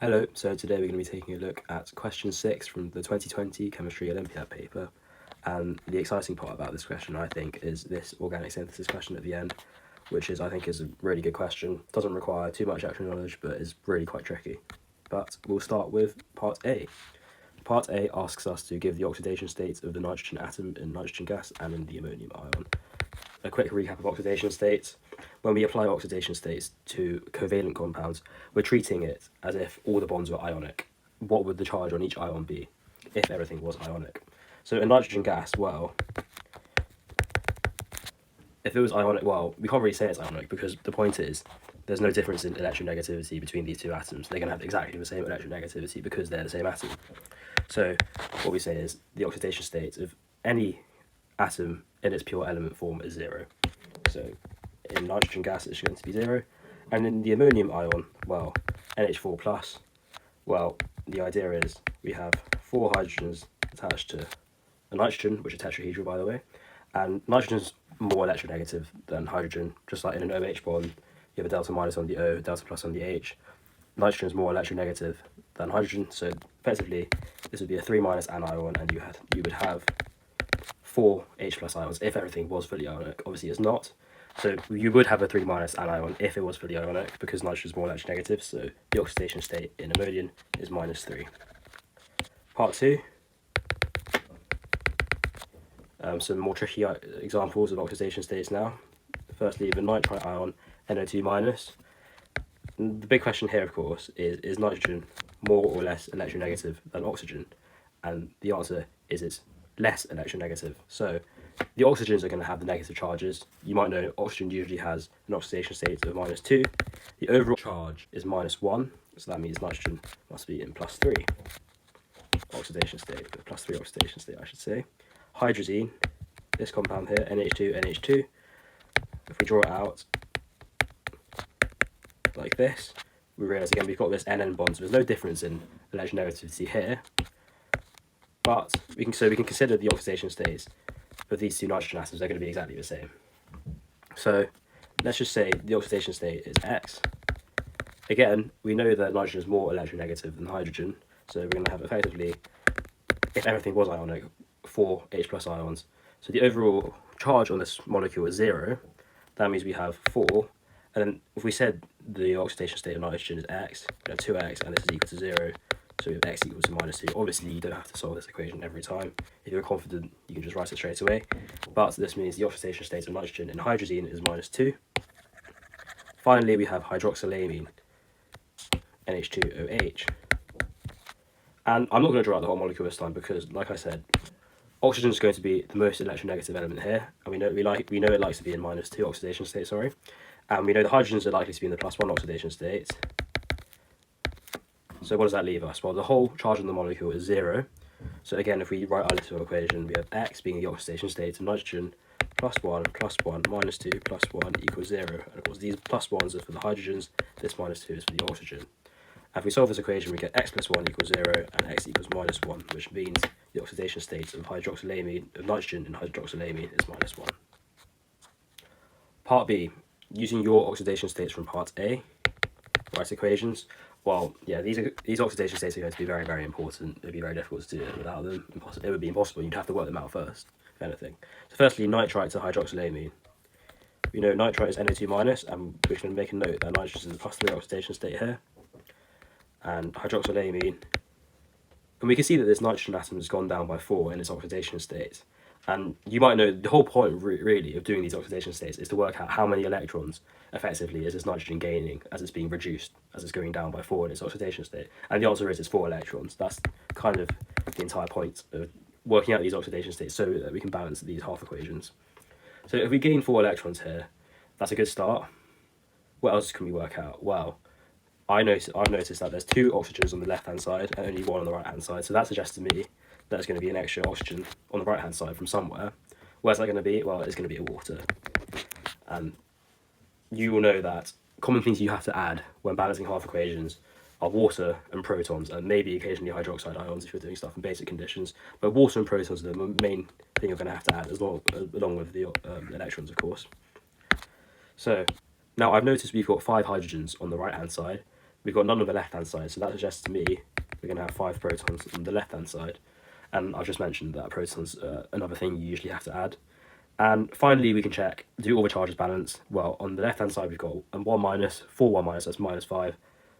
Hello, so today we're going to be taking a look at question 6 from the 2020 Chemistry Olympiad paper, and the exciting part about this question, I think, is this organic synthesis question at the end, which I think is a really good question. Doesn't require too much extra knowledge, but is really quite tricky. But we'll start with part A. Part A asks us to give the oxidation states of the nitrogen atom in nitrogen gas and in the ammonium ion. A quick recap of oxidation states. When we apply oxidation states to covalent compounds, we're treating it as if all the bonds were ionic. What would the charge on each ion be if everything was ionic? So in nitrogen gas, well, if it was ionic, well, we can't really say it's ionic because the point is there's no difference in electronegativity between these two atoms. They're going to have exactly the same electronegativity because they're the same atom. So what we say is the oxidation state of any atom in its pure element form is 0. So in nitrogen gas it's going to be 0, and in the ammonium ion, well, NH4 plus, well, the idea is we have 4 hydrogens attached to a nitrogen, which is tetrahedral by the way, and nitrogen's more electronegative than hydrogen. Just like in an OH bond, you have a delta minus on the O, delta plus on the H. Nitrogen is more electronegative than hydrogen, so effectively this would be a 3- anion, and you would have 4 H plus ions if everything was fully ionic. Obviously it's not, so you would have a 3- anion if it was fully ionic because nitrogen is more electronegative, so the oxidation state in ammonium is -3. Part 2. Some more tricky examples of oxidation states now. Firstly, the nitrite ion, NO2-. The big question here, of course, is nitrogen more or less electronegative than oxygen? And the answer is it's less electronegative. So the oxygens are going to have the negative charges. You might know oxygen usually has an oxidation state of -2. The overall charge is -1, so that means nitrogen must be in +3 oxidation state, +3 oxidation state, I should say. Hydrazine, this compound here, NH2, NH2, if we draw it out like this, we realise again we've got this NN bond, so there's no difference in electronegativity here, but we can consider the oxidation states of these two nitrogen atoms. They're going to be exactly the same. So let's just say the oxidation state is X. Again, we know that nitrogen is more electronegative than hydrogen, so we're going to have effectively, if everything was ionic, 4 H plus ions. So the overall charge on this molecule is 0. That means we have 4, and then if we said the oxidation state of nitrogen is X, we have 2X, and this is equal to 0, so we have X equals to -2. Obviously, you don't have to solve this equation every time. If you're confident, you can just write it straight away. But this means the oxidation state of nitrogen in hydrazine is -2. Finally, we have hydroxylamine, NH2OH. And I'm not going to draw out the whole molecule this time because, like I said, oxygen is going to be the most electronegative element here, and we know it likes to be in -2 oxidation state. Sorry, and we know the hydrogens are likely to be in the +1 oxidation state. So what does that leave us? Well, the whole charge on the molecule is 0. So again, if we write our little equation, we have X being the oxidation state of nitrogen, +1, +1, -2, +1 equals 0. And of course, these +1s are for the hydrogens, this -2 is for the oxygen. And if we solve this equation, we get X plus 1 equals 0 and X equals -1, which means the oxidation state of hydroxylamine, of nitrogen in hydroxylamine is -1. Part B, using your oxidation states from part A, write equations. Well, yeah, these oxidation states are going to be very, very important. It would be very difficult to do it without them. It would be impossible. You'd have to work them out first, if anything. So firstly, nitrite to hydroxylamine. We know nitrite is NO2-, and we can make a note that nitrogen is a +3 oxidation state here. And hydroxylamine, and we can see that this nitrogen atom has gone down by 4 in its oxidation state. And you might know the whole point really of doing these oxidation states is to work out how many electrons effectively is this nitrogen gaining as it's being reduced, as it's going down by 4 in its oxidation state. And the answer is it's 4 electrons. That's kind of the entire point of working out these oxidation states, so that we can balance these half equations. So if we gain 4 electrons here, that's a good start. What else can we work out? Well, I've noticed that there's 2 oxygens on the left-hand side and only 1 on the right-hand side. So that suggests to me that there's going to be an extra oxygen on the right-hand side from somewhere. Where's that going to be? Well, it's going to be a water. And you will know that common things you have to add when balancing half equations are water and protons, and maybe occasionally hydroxide ions if you're doing stuff in basic conditions. But water and protons are the main thing you're going to have to add, along with the electrons, of course. So now I've noticed we've got 5 hydrogens on the right-hand side. we've got none on the left-hand side, so that suggests to me we're going to have 5 protons on the left-hand side. And I've just mentioned that protons are another thing you usually have to add. And finally, we can check, do all the charges balance? Well, on the left-hand side, we've got 1 minus, 4 1 minus, that's minus 5,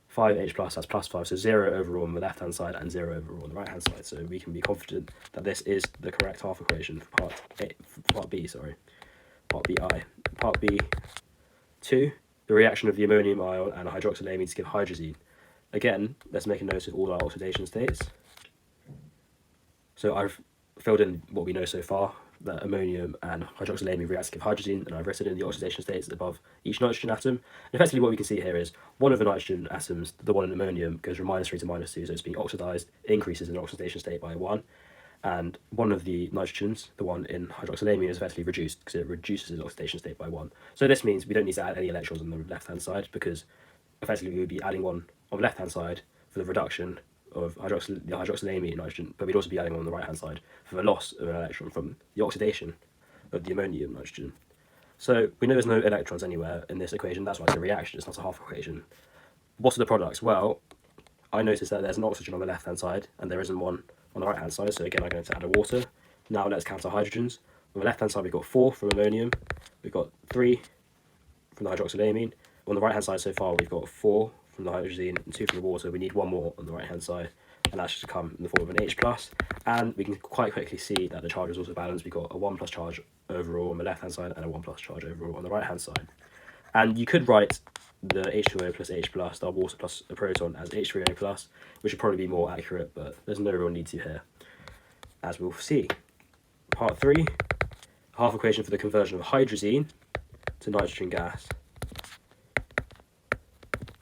5 H plus, that's plus 5, so 0 overall on the left-hand side and 0 overall on the right-hand side. So we can be confident that this is the correct half equation for part B. Part B2, the reaction of the ammonium ion and hydroxylamine to give hydrazine. Again, let's make a note of all our oxidation states. So I've filled in what we know so far, that ammonium and hydroxylamine react to give hydrazine, and I've written in the oxidation states above each nitrogen atom. And effectively what we can see here is one of the nitrogen atoms, the one in ammonium, goes from -3 to -2, so it's being oxidized, it increases in oxidation state by 1. And one of the nitrogens, the one in hydroxylamine, is effectively reduced because it reduces its oxidation state by 1. So this means we don't need to add any electrons on the left-hand side, because effectively we would be adding one on the left-hand side for the reduction of the hydroxylamine nitrogen, but we'd also be adding one on the right-hand side for the loss of an electron from the oxidation of the ammonium nitrogen. So we know there's no electrons anywhere in this equation, that's why it's a reaction, it's not a half equation. What are the products? Well, I noticed that there's an oxygen on the left-hand side, and there isn't one on the right-hand side, so again I'm going to add a water. Now let's count our hydrogens. On the left-hand side we've got 4 from ammonium, we've got 3 from the hydroxylamine. On the right-hand side so far we've got 4 from the hydrazine and 2 from the water. We need one more on the right-hand side, and that should come in the form of an H+. And we can quite quickly see that the charge is also balanced. We've got a 1+ charge overall on the left-hand side and a 1+ charge overall on the right-hand side. And you could write the H2O plus H+, our water plus a proton, as H3O+, which would probably be more accurate, but there's no real need to here, as we'll see. Part 3, half equation for the conversion of hydrazine to nitrogen gas.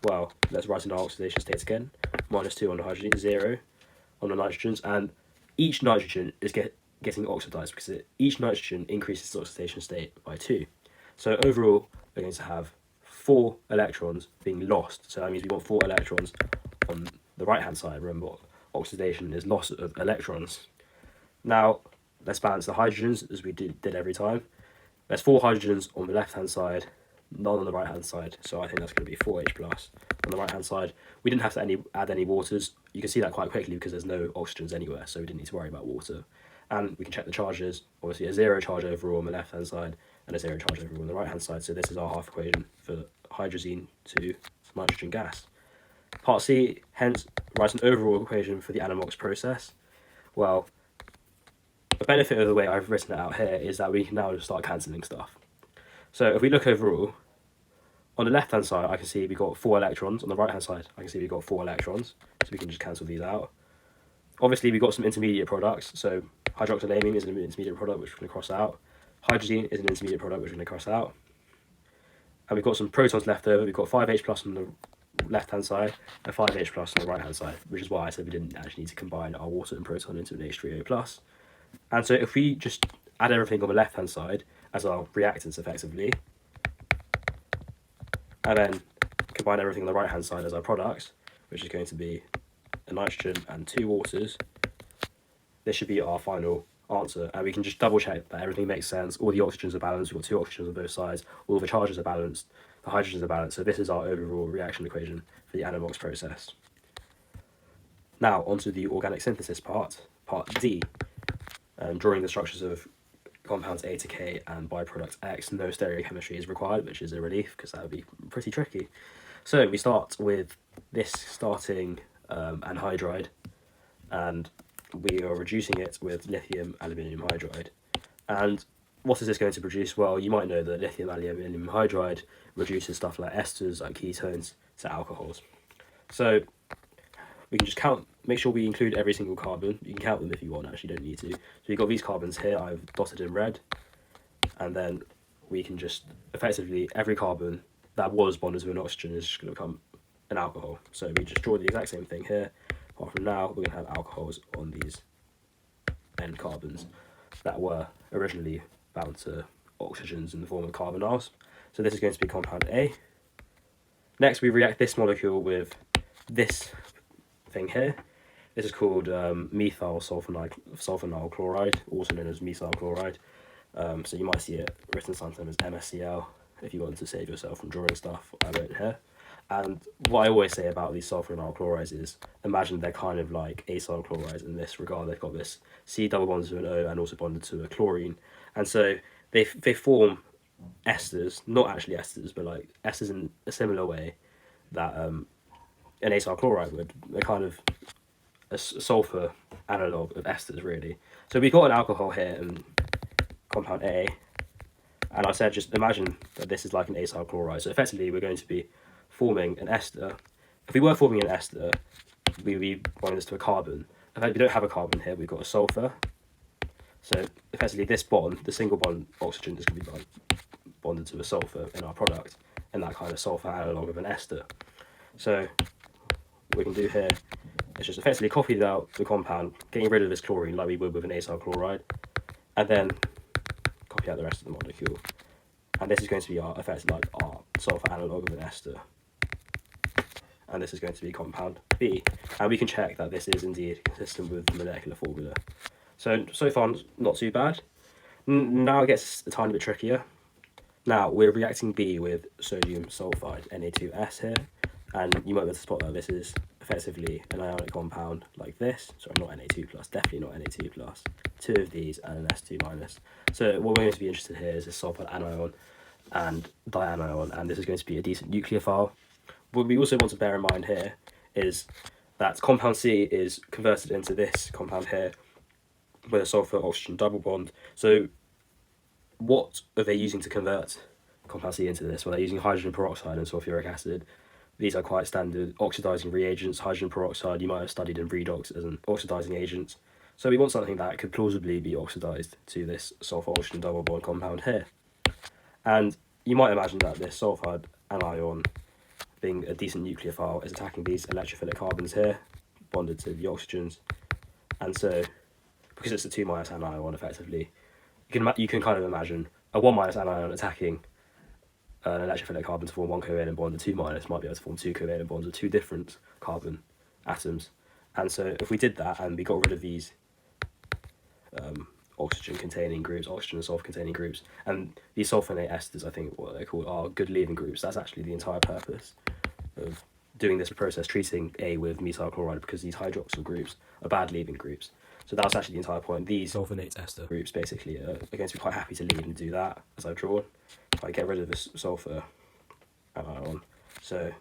Well, let's write in our oxidation states again. -2 on the hydrogen, 0 on the nitrogens, and each nitrogen is getting oxidized because each nitrogen increases its oxidation state by 2. So overall, we're going to have 4 electrons being lost. So that means we want 4 electrons on the right-hand side. Remember, oxidation is loss of electrons. Now, let's balance the hydrogens as we did every time. There's 4 hydrogens on the left-hand side, none on the right-hand side, so I think that's going to be 4H+. On the right-hand side, we didn't have to add any waters. You can see that quite quickly because there's no oxygens anywhere, so we didn't need to worry about water. And we can check the charges. Obviously, a 0 charge overall on the left-hand side and a 0 charge overall on the right-hand side. So this is our half equation for hydrazine to nitrogen gas. Part C, hence, writes an overall equation for the anammox process. Well, the benefit of the way I've written it out here is that we can now just start cancelling stuff. So if we look overall, on the left-hand side, I can see we've got 4 electrons. On the right-hand side, I can see we've got 4 electrons. So we can just cancel these out. Obviously, we've got some intermediate products. So hydroxylamine is an intermediate product, which we're going to cross out. Hydrazine is an intermediate product, which we're going to cross out. And we've got some protons left over. We've got 5H+ on the left-hand side and 5H+ on the right-hand side, which is why I said we didn't actually need to combine our water and proton into an H3O+. And so if we just add everything on the left-hand side as our reactants effectively, and then combine everything on the right-hand side as our products, which is going to be a nitrogen and 2 waters, this should be our final answer. And we can just double check that everything makes sense. All the oxygens are balanced. We've got 2 oxygens on both sides. All the charges are balanced. The hydrogens are balanced. So this is our overall reaction equation for the anammox process. Now onto the organic synthesis part D. Drawing the structures of compounds A to K and byproduct X, no stereochemistry is required, which is a relief because that would be pretty tricky. So we start with this starting anhydride, and we are reducing it with lithium aluminium hydride. And what is this going to produce? Well, you might know that lithium aluminium hydride reduces stuff like esters, like ketones, to alcohols. So we can just count, make sure we include every single carbon. You can count them if you want, actually, you don't need to. So you've got these carbons here, I've dotted in red, and then we can just, effectively, every carbon that was bonded to an oxygen is just going to become an alcohol. So we just draw the exact same thing here, apart from now we're going to have alcohols on these end carbons that were originally bound to oxygens in the form of carbonyls. So this is going to be compound A. Next we react this molecule with this thing here. This is called methyl sulfonyl chloride, also known as methyl chloride. So you might see it written sometimes as MSCl if you want to save yourself from drawing stuff. I won't here. And what I always say about these sulfur and aryl chlorides is, imagine they're kind of like acyl chlorides in this regard. They've got this C double bond to an O and also bonded to a chlorine. And so they form esters, not actually esters, but like esters in a similar way that an acyl chloride would. They're kind of a sulfur analogue of esters, really. So we've got an alcohol here and compound A, and I said just imagine that this is like an acyl chloride. So effectively we're going to be forming an ester. If we were forming an ester, we would be bonding this to a carbon. In fact, we don't have a carbon here, we've got a sulfur. So effectively this bond, the single bond oxygen, is going to be bonded to a sulfur in our product, and that kind of sulfur analogue of an ester. So what we can do here is just effectively copy out the compound, getting rid of this chlorine like we would with an acyl chloride, and then copy out the rest of the molecule. And this is going to be effectively like our sulfur analogue of an ester. And this is going to be compound B. And we can check that this is indeed consistent with the molecular formula. So far, not too bad. Now it gets a tiny bit trickier. Now we're reacting B with sodium sulfide, Na2S here. And you might be able to spot that this is effectively an ionic compound like this. Sorry, not Na2+, definitely not Na2+. Two of these and an S2-. So what we're going to be interested here is this sulfide anion and dianion, and this is going to be a decent nucleophile. What we also want to bear in mind here is that compound C is converted into this compound here with a sulfur oxygen double bond. So what are they using to convert compound C into this? Well, they're using hydrogen peroxide and sulfuric acid. These are quite standard oxidizing reagents. Hydrogen peroxide you might have studied in redox as an oxidizing agent. So we want something that could plausibly be oxidized to this sulfur oxygen double bond compound here. And you might imagine that this sulfide anion, being a decent nucleophile, is attacking these electrophilic carbons here, bonded to the oxygens. And so, because it's a 2- anion effectively, you can kind of imagine a 1- anion attacking an electrophilic carbon to form one covalent bond, and 2- might be able to form two covalent bonds with two different carbon atoms. And so if we did that and we got rid of these oxygen-containing groups, oxygen and sulfur-containing groups, and these sulfonate esters, I think what they're called, are good leaving groups. That's actually the entire purpose of doing this process, treating A with methyl chloride, because these hydroxyl groups are bad leaving groups. So that's actually the entire point. These sulfonate ester groups basically are going to be quite happy to leave and do that, as I've drawn. If I get rid of this sulfur anion, so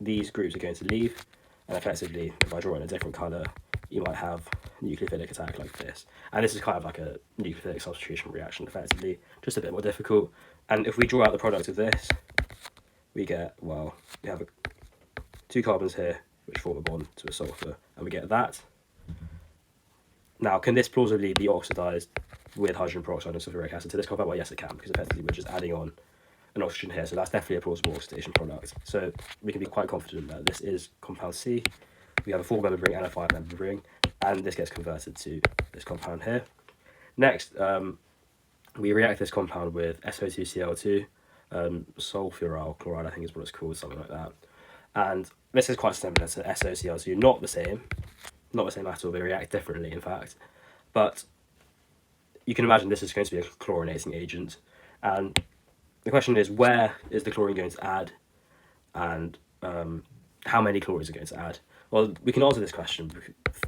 these groups are going to leave, and effectively, if I draw it in a different colour, you might have a nucleophilic attack like this. And this is kind of like a nucleophilic substitution reaction, effectively, just a bit more difficult. And if we draw out the product of this, we get, well, we have two carbons here, which form a bond to a sulfur, and we get that. Now, can this plausibly be oxidized with hydrogen peroxide and sulfuric acid to this compound? Well, yes, it can, because effectively we're just adding on an oxygen here, so that's definitely a plausible oxidation product. So we can be quite confident that this is compound C. We have a 4-membered ring and a 5-membered ring, and this gets converted to this compound here. Next, we react this compound with SO2Cl2, sulfuryl chloride, I think is what it's called, something like that. And this is quite similar to SOCl2, not the same at all, they react differently in fact. But you can imagine this is going to be a chlorinating agent, and the question is, where is the chlorine going to add, and how many chlorines are going to add? Well, we can answer this question,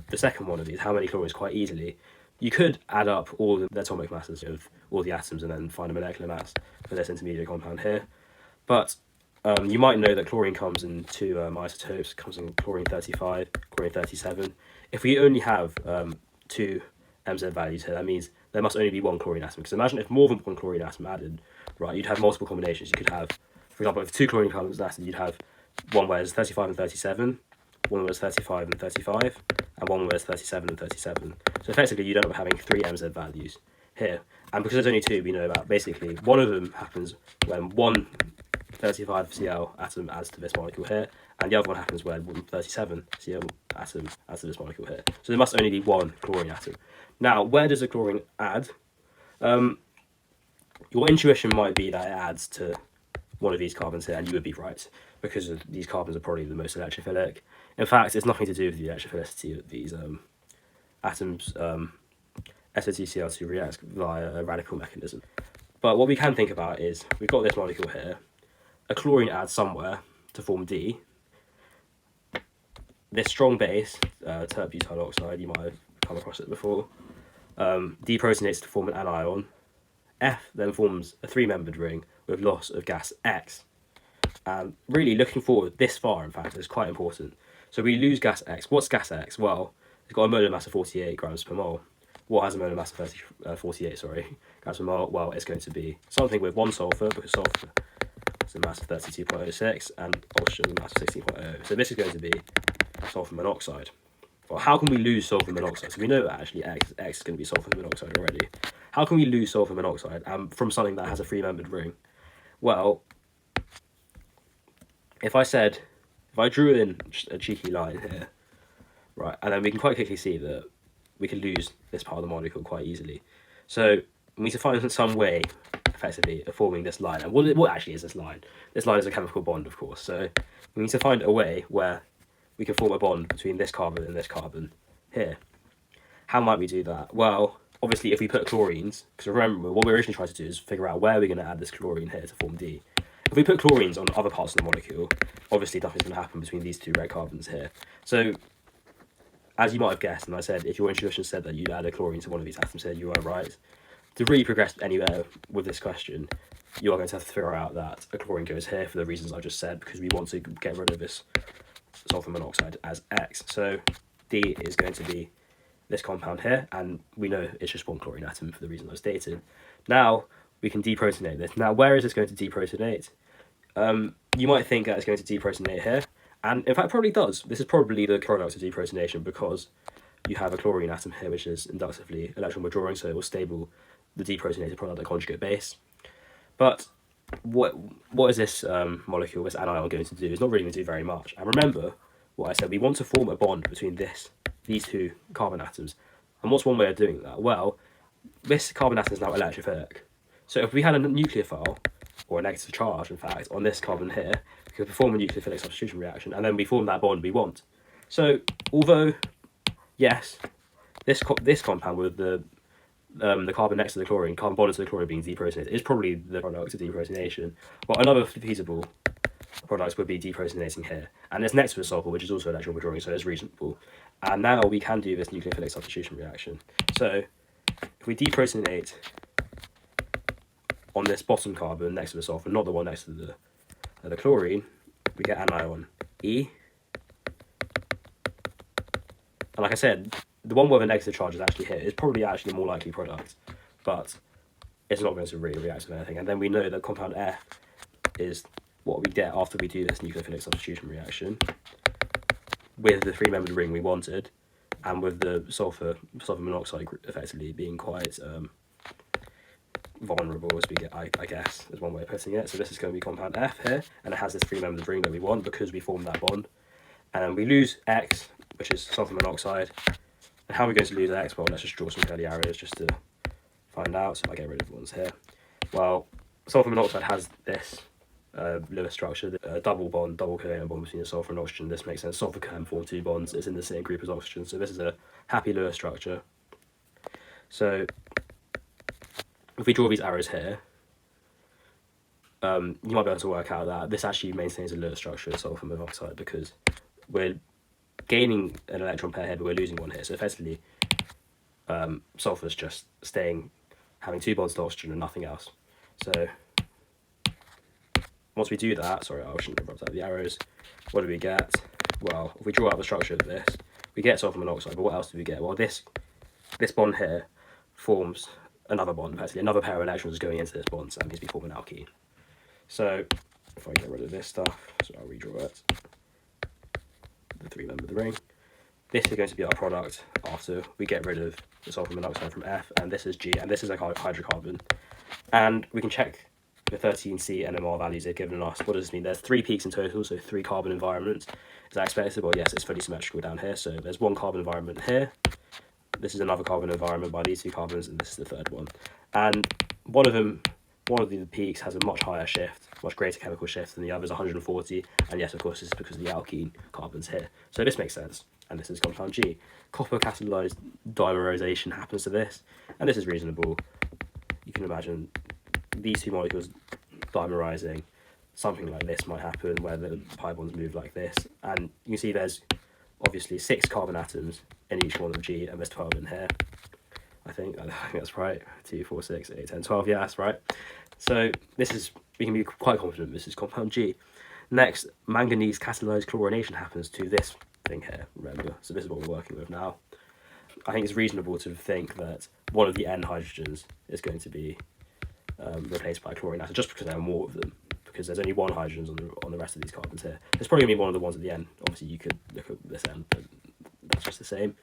the second one of these, how many chlorines, quite easily. You could add up all the atomic masses of all the atoms and then find a molecular mass for this intermediate compound here. But you might know that chlorine comes in two isotopes, comes in chlorine-35, chlorine-37. If we only have two MZ values here, that means there must only be one chlorine atom. Because imagine if more than one chlorine atom added, right, you'd have multiple combinations. You could have, for example, if two chlorine atoms added, you'd have one where it's 35 and 37, one where it's 35 and 35, and one where it's 37 and 37. So effectively, you'd end up having three MZ values here. And because there's only two, we know that basically one of them happens when one 35Cl atom adds to this molecule here, and the other one happens when one 37Cl atom adds to this molecule here. So there must only be one chlorine atom. Now, where does the chlorine add? Your intuition might be that it adds to one of these carbons here, and you would be right, because these carbons are probably the most electrophilic. In fact, it's nothing to do with the electrophilicity of these atoms. SO2Cl2 reacts via a radical mechanism. But what we can think about is, we've got this molecule here, a chlorine adds somewhere to form D. This strong base, terbutyl oxide, you might have come across it before, deprotonates to form an anion. F then forms a 3-membered ring with loss of gas X. And really looking forward this far, in fact, is quite important. So we lose gas X. What's gas X? Well, it's got a molar mass of 48 grams per mole. What has a molar mass of 48 grams per mole? Well, it's going to be something with 1 sulfur, because sulfur is a mass of 32.06 and oxygen a mass of 16.0. So this is going to be sulfur monoxide. Well, how can we lose sulfur monoxide? So we know that actually X is going to be sulfur monoxide already. How can we lose sulfur monoxide from something that has a 3-membered ring? Well, if I drew in just a cheeky line here, right, and then we can quite quickly see that we can lose this part of the molecule quite easily. So we need to find some way, effectively, of forming this line. And what actually is this line? This line is a chemical bond, of course. So we need to find a way where we can form a bond between this carbon and this carbon here. How might we do that? Well, obviously, if we put chlorines, because remember, what we originally tried to do is figure out where we're going to add this chlorine here to form D. If we put chlorines on other parts of the molecule, obviously nothing's going to happen between these two red carbons here. So, as you might have guessed, and I said, if your intuition said that you'd add a chlorine to one of these atoms here, you are right. To really progress anywhere with this question, you are going to have to figure out that a chlorine goes here for the reasons I just said, because we want to get rid of this sulfur monoxide as X. So, D is going to be this compound here, and we know it's just one chlorine atom for the reason I stated. Now, we can deprotonate this. Now, where is this going to deprotonate? You might think that it's going to deprotonate here, and in fact probably does. This is probably the product of deprotonation because you have a chlorine atom here which is inductively electron withdrawing, so it will stable the deprotonated product at conjugate base. But what is this molecule, this anion, going to do? It's not really going to do very much. And remember what I said, we want to form a bond between these two carbon atoms. And what's one way of doing that? Well, this carbon atom is now electrophilic. So if we had a nucleophile, or a negative charge, in fact, on this carbon here, we could perform a nucleophilic substitution reaction, and then we form that bond we want. So, although, yes, this compound with the carbon next to the chlorine, carbon bonded to the chlorine being deprotonated, is probably the product of deprotonation. Well, another feasible product would be deprotonating here. And it's next to a sulfur, which is also electron withdrawing, so it's reasonable. And now we can do this nucleophilic substitution reaction. So, if we deprotonate on this bottom carbon next to the sulfur, not the one next to the chlorine, we get anion E. And like I said, the one with a negative charge is actually here. It's probably actually a more likely product, but it's not going to really react with anything. And then we know that compound F is what we get after we do this nucleophilic substitution reaction with the 3-membered ring we wanted, and with the sulfur monoxide effectively being quite vulnerable, as we get, I guess, is one way of putting it. So this is going to be compound F here, and it has this 3-membered ring that we want because we formed that bond. And we lose X, which is sulfur monoxide. And how are we going to lose X? Well, let's just draw some curly arrows just to find out. So if I get rid of the ones here. Well, sulfur monoxide has this Lewis structure, a double covalent bond between the sulfur and oxygen. This makes sense. Sulfur can form 2 bonds. It's in the same group as oxygen. So this is a happy Lewis structure. So if we draw these arrows here, you might be able to work out that this actually maintains a Lewis structure of sulfur monoxide because we're gaining an electron pair here, but we're losing one here. So effectively, sulfur's just having 2 bonds to oxygen and nothing else. So once we do that, sorry, I shouldn't have rubbed out the arrows. What do we get? Well, if we draw out the structure of this, we get sulfur monoxide, but what else do we get? Well, this bond here forms another bond, effectively. Another pair of electrons is going into this bond, so that means we form an alkene. So if I get rid of this stuff, so I'll redraw it, the 3-membered ring. This is going to be our product after we get rid of the sulfur monoxide from F, and this is G, and this is a hydrocarbon. And we can check the 13C NMR values they've given us. What does this mean? There's 3 peaks in total, so 3 carbon environments. Is that expected? Well, yes, it's fully symmetrical down here. So there's 1 carbon environment here. This is another carbon environment by these 2 carbons, and this is the 3rd one. And one of the peaks has a much higher shift, much greater chemical shift than the others, 140. And yes, of course, this is because of the alkene carbons here. So this makes sense. And this is compound G. Copper catalyzed dimerization happens to this, and this is reasonable. You can imagine these 2 molecules dimerizing something like this might happen where the pi bonds move like this, and you can see there's obviously 6 carbon atoms in each one of G, and there's 12 in here. I think that's right. 2, 4, 6, 8, 10, 12. Yeah, that's right. So this is, we can be quite confident this is compound G. Next, manganese catalyzed chlorination happens to this thing here, remember? So this is what we're working with now. I think it's reasonable to think that one of the N hydrogens is going to be replaced by a chlorine atom, just because there are more of them, because there's only 1 hydrogen on the rest of these carbons here. It's probably going to be one of the ones at the end. Obviously you could look at this end, but that's just the same.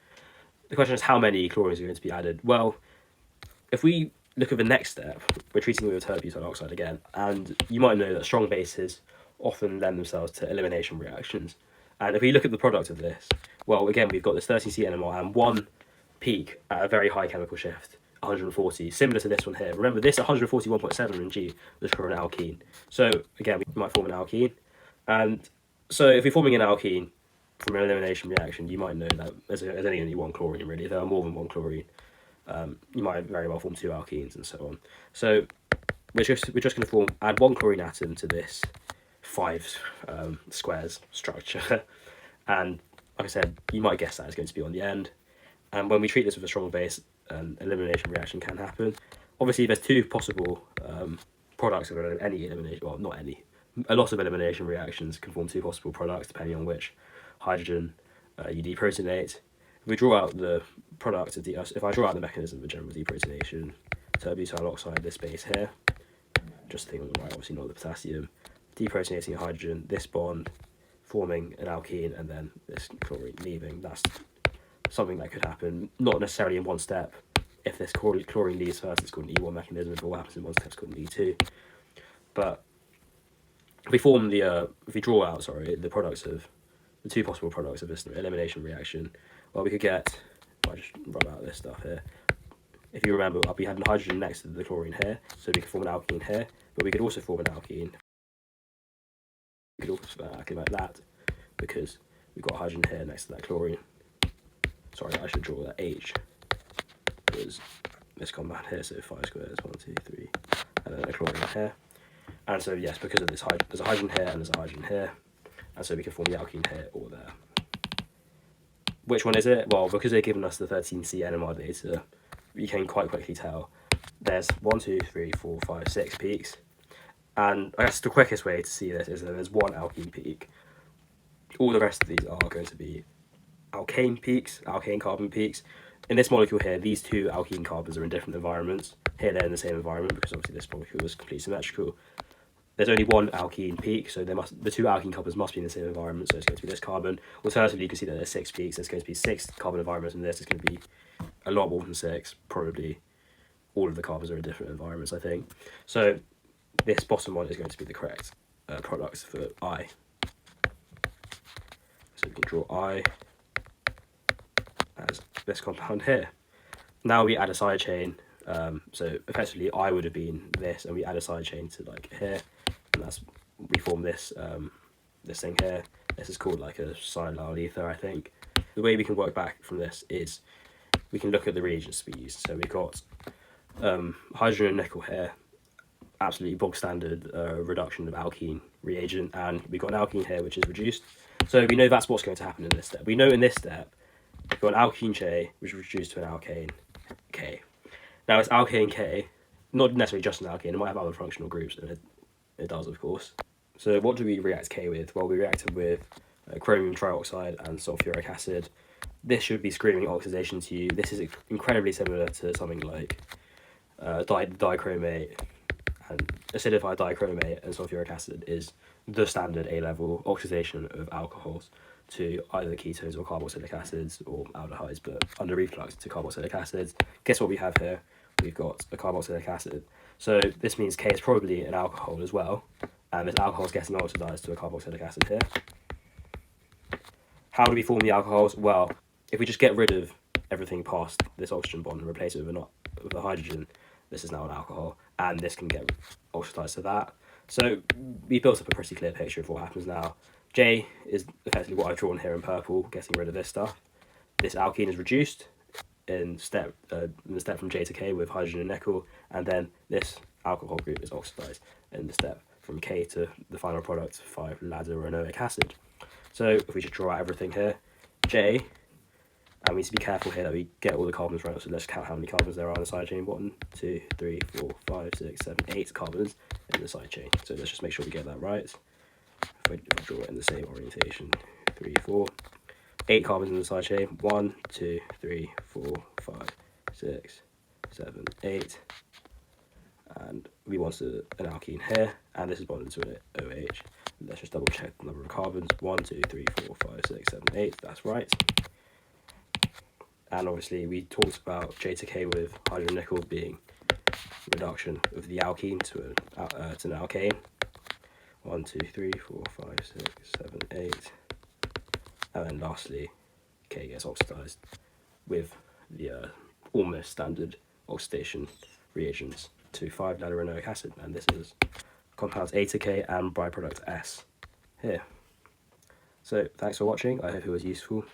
The question is how many chlorines are going to be added. Well, if we look at the next step, we're treating it with tert-butyl oxide again, and you might know that strong bases often lend themselves to elimination reactions. And if we look at the product of this, well, again, we've got this 13C NMR and 1 peak at a very high chemical shift, 140, similar to this one here. Remember, this 141.7 in G was for an alkene. So again, we might form an alkene. And so if we're forming an alkene from an elimination reaction, you might know that there's only 1 chlorine, really. If there are more than 1 chlorine, you might very well form 2 alkenes and so on. So we're just going to add 1 chlorine atom to this 5 squares structure. And like I said, you might guess that it's going to be on the end. And when we treat this with a strong base, an elimination reaction can happen. Obviously, there's 2 possible products of any elimination, well, not any. A lot of elimination reactions can form 2 possible products depending on which hydrogen you deprotonate. If we draw out the product of if I draw out the mechanism of general deprotonation, tert-butyl oxide, this base here, just the thing on the right, obviously not the potassium, deprotonating a hydrogen, this bond, forming an alkene, and then this chlorine leaving. That's something that could happen, not necessarily in one step. If this chlorine leaves first, it's called an E1 mechanism. If it all happens in one step, it's called an E2. But if we form if we draw out, the products of the 2 possible products of this elimination reaction, well, we could get, I just rub out this stuff here. If you remember, we had a hydrogen next to the chlorine here, so we could form an alkene here, but we could also form an alkene. We could also exactly like that, because we've got a hydrogen here next to that chlorine. Sorry, I should draw that H, because this compound here, so 5 squares, 1, 2, 3, and then a chlorine here. And so, yes, because of this, there's a hydrogen here and there's a hydrogen here, and so we can form the alkene here or there. Which one is it? Well, because they've given us the 13C NMR data, we can quite quickly tell there's 1, 2, 3, 4, 5, 6 peaks. And I guess the quickest way to see this is that there's 1 alkene peak. All the rest of these are going to be alkane peaks, alkane carbon peaks. In this molecule here, these 2 alkene carbons are in different environments. Here they're in the same environment because obviously this molecule is completely symmetrical. There's only 1 alkene peak, so the 2 alkene carbons must be in the same environment, so it's going to be this carbon. Alternatively, you can see that there's 6 peaks. There's going to be 6 carbon environments, and this is going to be a lot more than 6. Probably all of the carbons are in different environments, I think. So this bottom one is going to be the correct products for I. So we can draw I as this compound here. Now we add a side chain, so effectively I would have been this, and we add a side chain to like here, and we form this this thing here. This is called like a silyl ether, I think. The way we can work back from this is we can look at the reagents we used. So we've got hydrogen and nickel here, absolutely bog standard reduction of alkene reagent, and we've got an alkene here which is reduced. So we know that's what's going to happen in this step. We know in this step we've got an alkene J which is reduced to an alkane K. Now it's alkane K, not necessarily just an alkane, it might have other functional groups, and it does of course. So what do we react K with? Well, we reacted with chromium trioxide and sulfuric acid. This should be screaming oxidation to you. This is incredibly similar to something like dichromate, and acidified dichromate and sulfuric acid is the standard A-level oxidation of alcohols to either ketones or carboxylic acids or aldehydes, but under reflux to carboxylic acids. Guess what we have here? We've got a carboxylic acid. So this means K is probably an alcohol as well, and this alcohol is getting oxidized to a carboxylic acid here. How do we form the alcohols? Well, if we just get rid of everything past this oxygen bond and replace it with a hydrogen, this is now an alcohol, and this can get oxidized to that. So we built up a pretty clear picture of what happens now. J is effectively what I've drawn here in purple, getting rid of this stuff. This alkene is reduced in the step from J to K with hydrogen and nickel, and then this alcohol group is oxidized in the step from K to the final product, 5-ladderanoic acid. So if we just draw out everything here, J, and we need to be careful here that we get all the carbons right, so let's count how many carbons there are on the side chain. 1, 2, 3, 4, 5, 6, 7, 8 carbons in the side chain. So let's just make sure we get that right. If I draw it in the same orientation, 3, 4, 8 carbons in the side chain. 1, 2, 3, 4, 5, 6, 7, 8. And we want an alkene here, and this is bonded to an OH. Let's just double check the number of carbons. 1, 2, 3, 4, 5, 6, 7, 8. That's right. And obviously we talked about J to K with hydrogen nickel being reduction of the alkene to an alkane. 1, 2, 3, 4, 5, 6, 7, 8. And then lastly, K gets oxidized with the almost standard oxidation reagents to 5-ladderanoic acid, and this is compounds A to K and byproduct S here. So thanks for watching. I hope it was useful,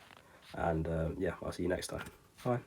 and yeah, I'll see you next time. Bye.